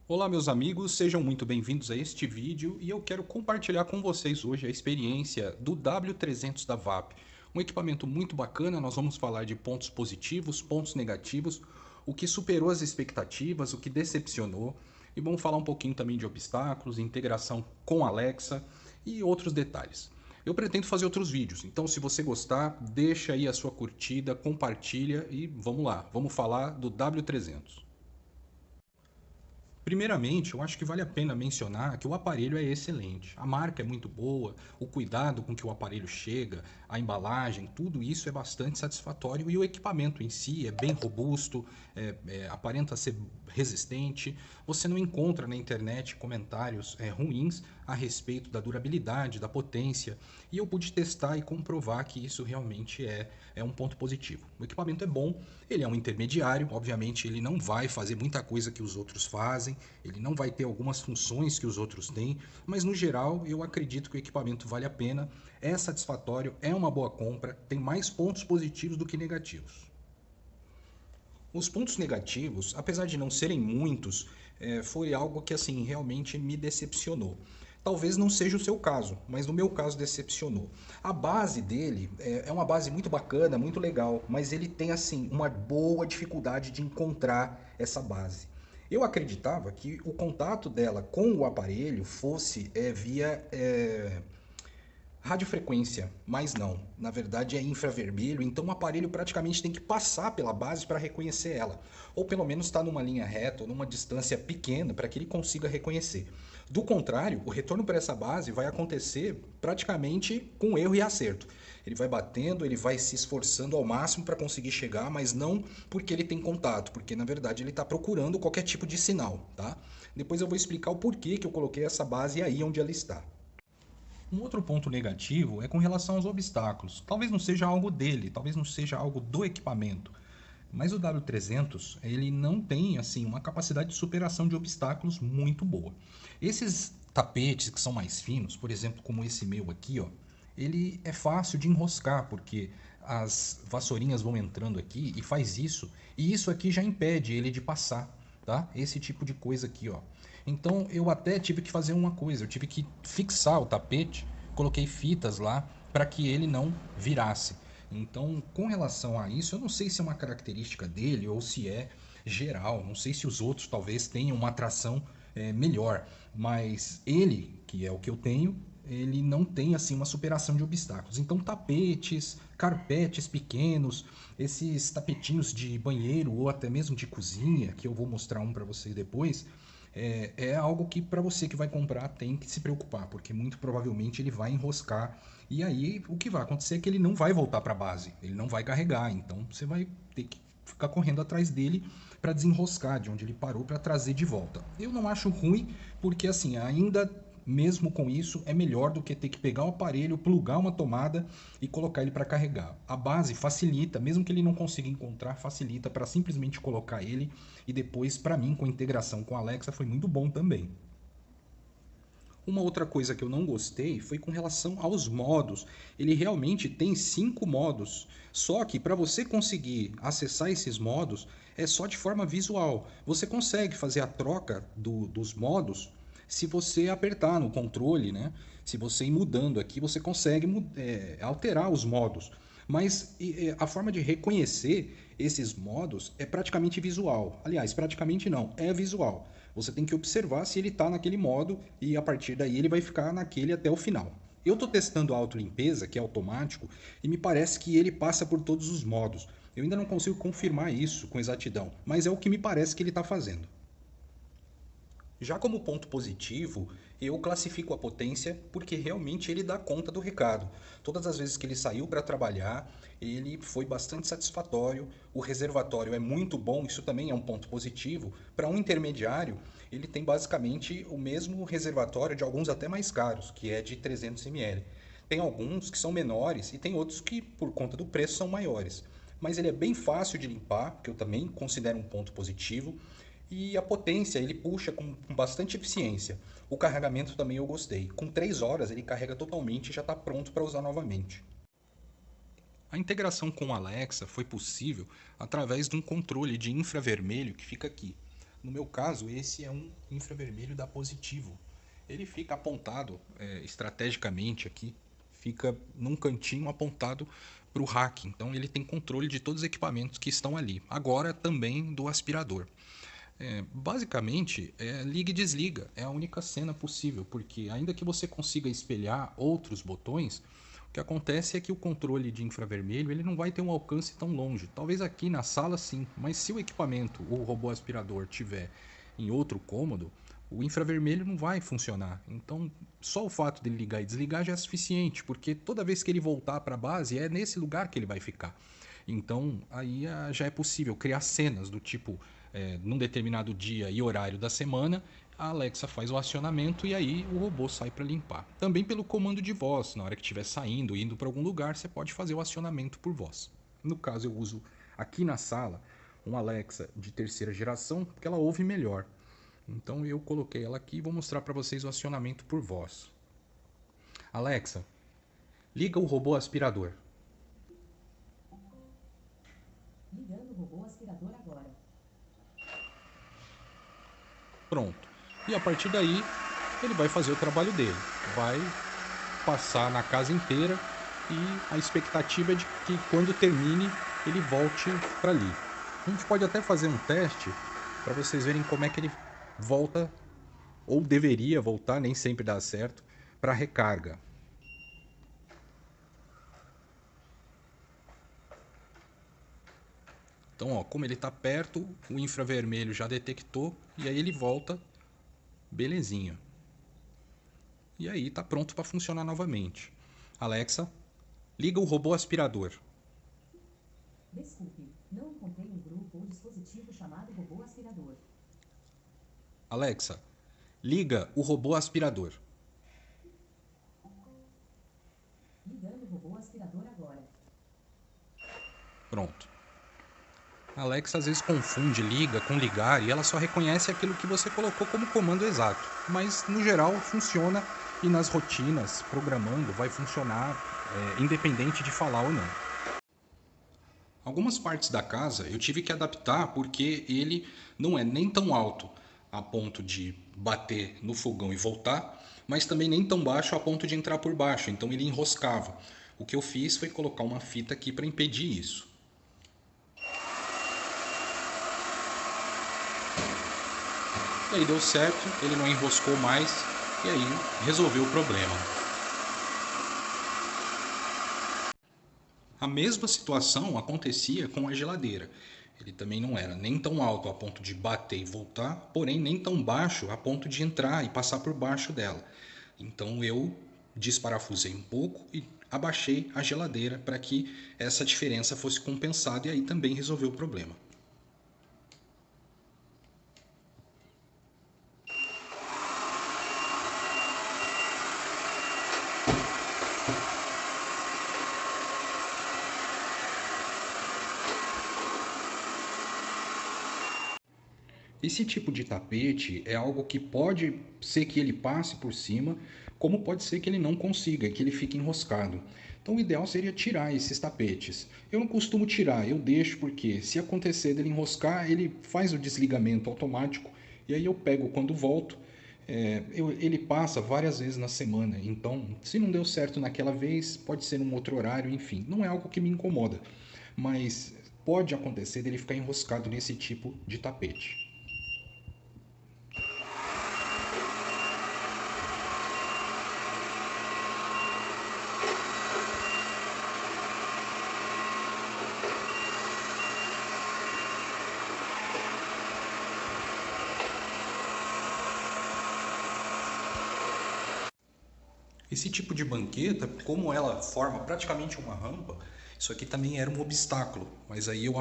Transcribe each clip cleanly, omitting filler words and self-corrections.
Olá meus amigos, sejam muito bem-vindos a este vídeo e eu quero compartilhar com vocês hoje a experiência do W300 da VAP. Um equipamento muito bacana, nós vamos falar de pontos positivos, pontos negativos, o que superou as expectativas, o que decepcionou e vamos falar um pouquinho também de obstáculos, integração com Alexa e outros detalhes. Eu pretendo fazer outros vídeos, então se você gostar, deixa aí a sua curtida, compartilha e vamos lá, vamos falar do W300. Primeiramente, eu acho que vale a pena mencionar que o aparelho é excelente. A marca é muito boa, o cuidado com que o aparelho chega, a embalagem, tudo isso é bastante satisfatório e o equipamento em si é bem robusto, aparenta ser resistente. Você não encontra na internet comentários ruins a respeito da durabilidade, da potência, e eu pude testar e comprovar que isso realmente é um ponto positivo. O equipamento é bom, ele é um intermediário, obviamente ele não vai fazer muita coisa que os outros fazem, ele não vai ter algumas funções que os outros têm, mas no geral eu acredito que o equipamento vale a pena, é satisfatório, é uma boa compra, tem mais pontos positivos do que negativos. Os pontos negativos, apesar de não serem muitos, foi algo que assim realmente me decepcionou. Talvez não seja o seu caso, mas no meu caso decepcionou. A base dele é uma base muito bacana, muito legal, mas ele tem assim uma boa dificuldade de encontrar essa base. Eu acreditava que o contato dela com o aparelho fosse via radiofrequência, mas não. Na verdade é infravermelho, então o aparelho praticamente tem que passar pela base para reconhecer ela. Ou pelo menos estar numa linha reta ou numa distância pequena para que ele consiga reconhecer. Do contrário, o retorno para essa base vai acontecer praticamente com erro e acerto. Ele vai batendo, ele vai se esforçando ao máximo para conseguir chegar, mas não porque ele tem contato, porque na verdade ele está procurando qualquer tipo de sinal, tá? Depois eu vou explicar o porquê que eu coloquei essa base aí onde ela está. Um outro ponto negativo é com relação aos obstáculos. Talvez não seja algo dele, talvez não seja algo do equipamento, mas o W300 ele não tem assim uma capacidade de superação de obstáculos muito boa. Esses tapetes que são mais finos, por exemplo, como esse meu aqui, ó, ele é fácil de enroscar porque as vassourinhas vão entrando aqui e faz isso, e isso aqui já impede ele de passar, tá? Esse tipo de coisa aqui, ó. Então eu até tive que fazer uma coisa, eu tive que fixar o tapete, coloquei fitas lá para que ele não virasse. Então, com relação a isso, eu não sei se é uma característica dele ou se é geral, não sei se os outros talvez tenham uma atração melhor, mas ele, que é o que eu tenho, ele não tem assim uma superação de obstáculos. Então, tapetes, carpetes pequenos, esses tapetinhos de banheiro ou até mesmo de cozinha, que eu vou mostrar um para vocês depois, é algo que para você que vai comprar tem que se preocupar, porque muito provavelmente ele vai enroscar e aí o que vai acontecer é que ele não vai voltar para a base, ele não vai carregar, então você vai ter que ficar correndo atrás dele para desenroscar de onde ele parou para trazer de volta. Eu não acho ruim, porque assim, ainda mesmo com isso é melhor do que ter que pegar o aparelho, plugar uma tomada e colocar ele para carregar. A base facilita, mesmo que ele não consiga encontrar, facilita para simplesmente colocar ele e depois para mim com a integração com a Alexa foi muito bom também. Uma outra coisa que eu não gostei foi com relação aos modos. Ele realmente tem 5 modos, só que para você conseguir acessar esses modos é só de forma visual. Você consegue fazer a troca dos modos se você apertar no controle, né? Se você ir mudando aqui, você consegue alterar os modos. Mas a forma de reconhecer esses modos é praticamente visual. Aliás, praticamente não, é visual. Você tem que observar se ele está naquele modo e a partir daí ele vai ficar naquele até o final. Eu estou testando a autolimpeza, que é automático, e me parece que ele passa por todos os modos. Eu ainda não consigo confirmar isso com exatidão, mas é o que me parece que ele está fazendo. Já como ponto positivo, eu classifico a potência porque realmente ele dá conta do recado. Todas as vezes que ele saiu para trabalhar, ele foi bastante satisfatório. O reservatório é muito bom, isso também é um ponto positivo. Para um intermediário, ele tem basicamente o mesmo reservatório de alguns até mais caros, que é de 300 ml. Tem alguns que são menores e tem outros que, por conta do preço, são maiores. Mas ele é bem fácil de limpar, que eu também considero um ponto positivo. E a potência ele puxa com bastante eficiência. O carregamento também eu gostei. Com 3 horas ele carrega totalmente e já está pronto para usar novamente. A integração com a Alexa foi possível através de um controle de infravermelho que fica aqui. No meu caso, esse é um infravermelho da Positivo. Ele fica apontado estrategicamente aqui, fica num cantinho apontado para o rack. Então ele tem controle de todos os equipamentos que estão ali. Agora também do aspirador. Basicamente, liga e desliga. É a única cena possível, porque ainda que você consiga espelhar outros botões, o que acontece é que o controle de infravermelho ele não vai ter um alcance tão longe. Talvez aqui na sala sim, mas se o equipamento, o robô aspirador, tiver em outro cômodo, o infravermelho não vai funcionar. Então, só o fato de ligar e desligar já é suficiente, porque toda vez que ele voltar para a base, é nesse lugar que ele vai ficar. Então, aí já é possível criar cenas do tipo, num determinado dia e horário da semana, a Alexa faz o acionamento e aí o robô sai para limpar. Também pelo comando de voz, na hora que estiver saindo, indo para algum lugar, você pode fazer o acionamento por voz. No caso, eu uso aqui na sala um Alexa de terceira geração, porque ela ouve melhor. Então eu coloquei ela aqui e vou mostrar para vocês o acionamento por voz. Alexa, liga o robô aspirador. Ligando o robô aspirador agora. Pronto. E a partir daí, ele vai fazer o trabalho dele. Vai passar na casa inteira e a expectativa é de que quando termine, ele volte para ali. A gente pode até fazer um teste para vocês verem como é que ele volta, ou deveria voltar, nem sempre dá certo, para recarga. Então, ó, como ele está perto, o infravermelho já detectou e aí ele volta, belezinha. E aí está pronto para funcionar novamente. Alexa, liga o robô aspirador. Desculpe, não encontrei um grupo ou dispositivo chamado robô aspirador. Alexa, liga o robô aspirador. Ligando o robô aspirador agora. Pronto. A Alexa às vezes confunde liga com ligar e ela só reconhece aquilo que você colocou como comando exato. Mas no geral funciona e nas rotinas, programando, vai funcionar independente de falar ou não. Algumas partes da casa eu tive que adaptar porque ele não é nem tão alto a ponto de bater no fogão e voltar, mas também nem tão baixo a ponto de entrar por baixo, então ele enroscava. O que eu fiz foi colocar uma fita aqui para impedir isso. E aí deu certo, ele não enroscou mais e aí resolveu o problema. A mesma situação acontecia com a geladeira. Ele também não era nem tão alto a ponto de bater e voltar, porém nem tão baixo a ponto de entrar e passar por baixo dela. Então eu desparafusei um pouco e abaixei a geladeira para que essa diferença fosse compensada e aí também resolveu o problema. Esse tipo de tapete é algo que pode ser que ele passe por cima, como pode ser que ele não consiga, que ele fique enroscado. Então o ideal seria tirar esses tapetes. Eu não costumo tirar, eu deixo porque se acontecer dele enroscar, ele faz o desligamento automático e aí eu pego quando volto. Ele passa várias vezes na semana, então se não deu certo naquela vez, pode ser num outro horário, enfim, não é algo que me incomoda, mas pode acontecer dele ficar enroscado nesse tipo de tapete. Esse tipo de banqueta, como ela forma praticamente uma rampa, isso aqui também era um obstáculo, mas aí eu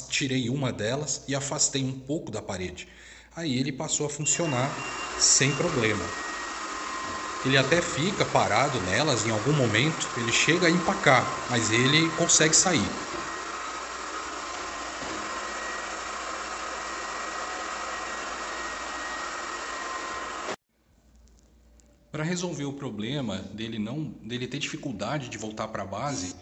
tirei uma delas e afastei um pouco da parede. Aí ele passou a funcionar sem problema. Ele até fica parado nelas em algum momento, ele chega a empacar, mas ele consegue sair. Para resolver o problema dele ter dificuldade de voltar para a base,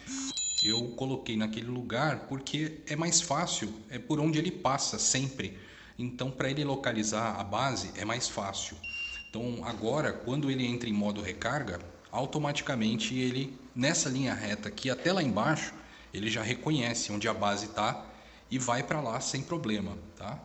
eu coloquei naquele lugar porque é mais fácil, é por onde ele passa sempre. Então, para ele localizar a base é mais fácil. Então, agora, quando ele entra em modo recarga, automaticamente ele, nessa linha reta aqui até lá embaixo, ele já reconhece onde a base está e vai para lá sem problema, tá?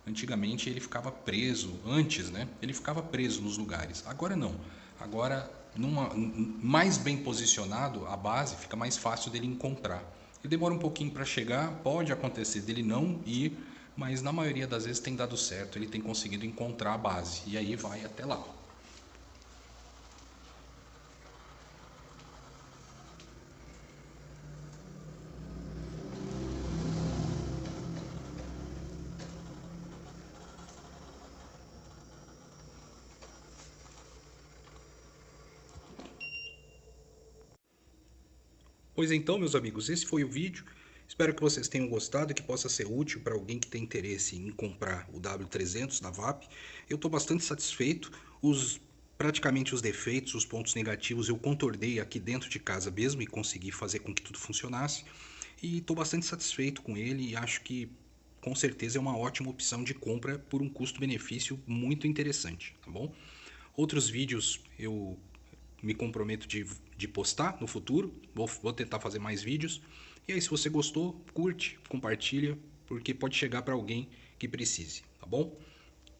Antigamente ele ficava preso, antes, né? Ele ficava preso nos lugares. Agora não. Agora, mais bem posicionado, a base fica mais fácil dele encontrar. Ele demora um pouquinho para chegar, pode acontecer dele não ir, mas na maioria das vezes tem dado certo, ele tem conseguido encontrar a base e aí vai até lá. Pois então, meus amigos, esse foi o vídeo. Espero que vocês tenham gostado e que possa ser útil para alguém que tem interesse em comprar o W300 da VAP. Eu estou bastante satisfeito. Praticamente os defeitos, os pontos negativos eu contornei aqui dentro de casa mesmo e consegui fazer com que tudo funcionasse. E estou bastante satisfeito com ele e acho que com certeza é uma ótima opção de compra por um custo-benefício muito interessante, tá bom? Outros vídeos eu me comprometo de postar no futuro. Vou tentar fazer mais vídeos. E aí, se você gostou, curte, compartilha, porque pode chegar para alguém que precise, tá bom?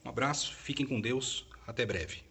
Um abraço, fiquem com Deus, até breve.